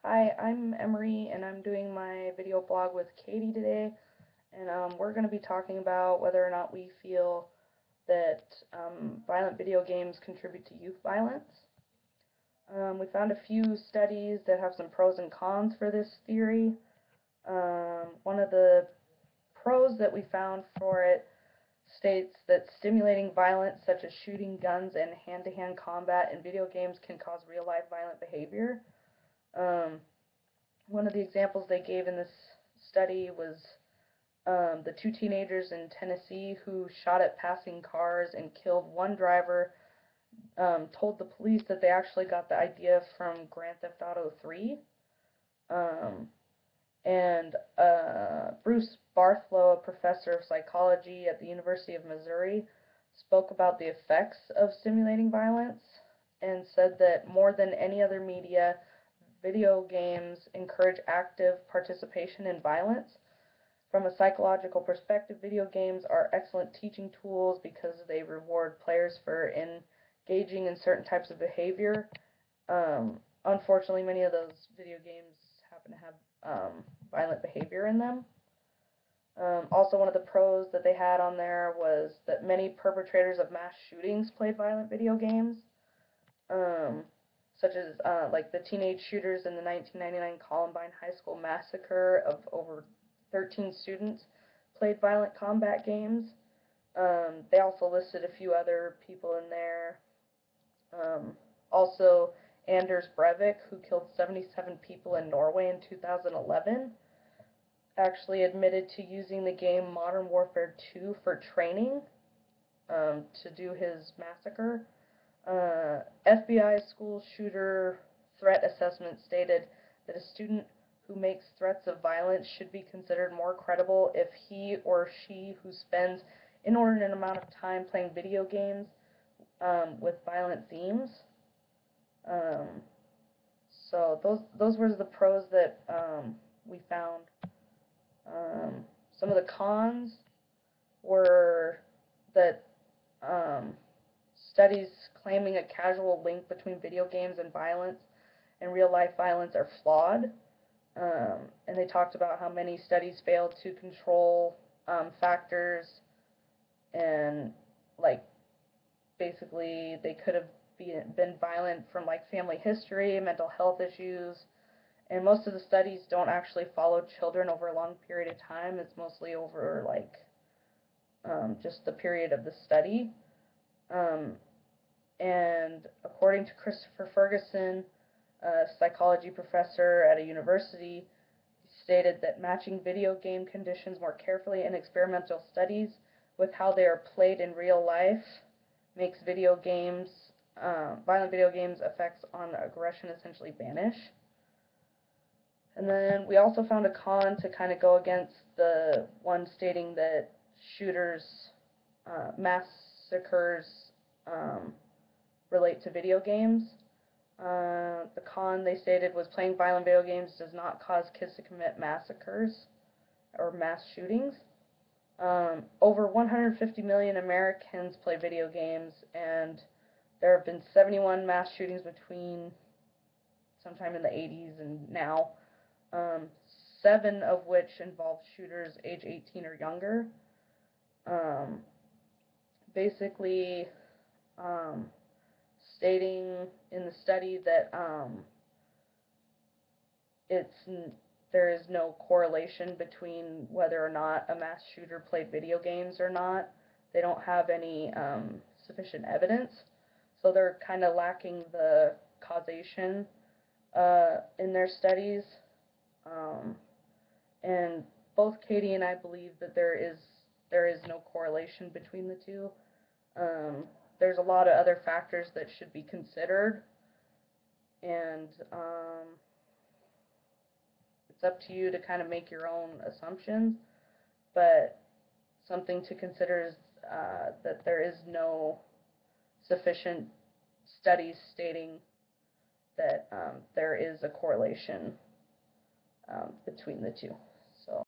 Hi, I'm Emery, and I'm doing my video blog with Katie today, and we're going to be talking about whether or not we feel that violent video games contribute to youth violence. We found a few studies that have some pros and cons for this theory. One of the pros that we found for it states that stimulating violence, such as shooting guns and hand-to-hand combat in video games, can cause real-life violent behavior. Um, One of the examples they gave in this study was the two teenagers in Tennessee who shot at passing cars and killed one driver, told the police that they actually got the idea from Grand Theft Auto 3. Um, and Bruce Barthlow, a professor of psychology at the University of Missouri, spoke about the effects of stimulating violence and said that more than any other media, video games encourage active participation in violence. From a psychological perspective, video games are excellent teaching tools because they reward players for engaging in certain types of behavior. Unfortunately, many of those video games happen to have violent behavior in them. Also, one of the pros that they had on there was that many perpetrators of mass shootings played violent video games, um, such as like the teenage shooters in the 1999 Columbine High School massacre of over 13 students played violent combat games. They also listed a few other people in there. Um, Also, Anders Breivik, who killed 77 people in Norway in 2011, actually admitted to using the game Modern Warfare 2 for training to do his massacre. FBI school shooter threat assessment stated that a student who makes threats of violence should be considered more credible if he or she who spends inordinate amount of time playing video games with violent themes. Um, so those were the pros that we found. Um, some of the cons were that um, studies claiming a causal link between video games and violence and real life violence are flawed. And they talked about how many studies failed to control factors and, like, basically they could have been violent from like family history, mental health issues, and most of the studies don't actually follow children over a long period of time. It's mostly over like just the period of the study. Um, and according to Christopher Ferguson, a psychology professor at a university, he stated that matching video game conditions more carefully in experimental studies with how they are played in real life makes violent video games effects on aggression essentially vanish. And then we also found a con to kind of go against the one stating that shooters, massacres um, relate to video games. The con they stated was playing violent video games does not cause kids to commit massacres or mass shootings. Over 150 million Americans play video games, and there have been 71 mass shootings between sometime in the 80s and now, um, 7 of which involved shooters age 18 or younger. Um, Basically, um, stating in the study that it's there is no correlation between whether or not a mass shooter played video games or not. They don't have any sufficient evidence, so they're kind of lacking the causation in their studies. Um, and both Katie and I believe that there is no correlation between the two. Um, there's a lot of other factors that should be considered, and it's up to you to kind of make your own assumptions. But something to consider is that there is no sufficient studies stating that there is a correlation between the two.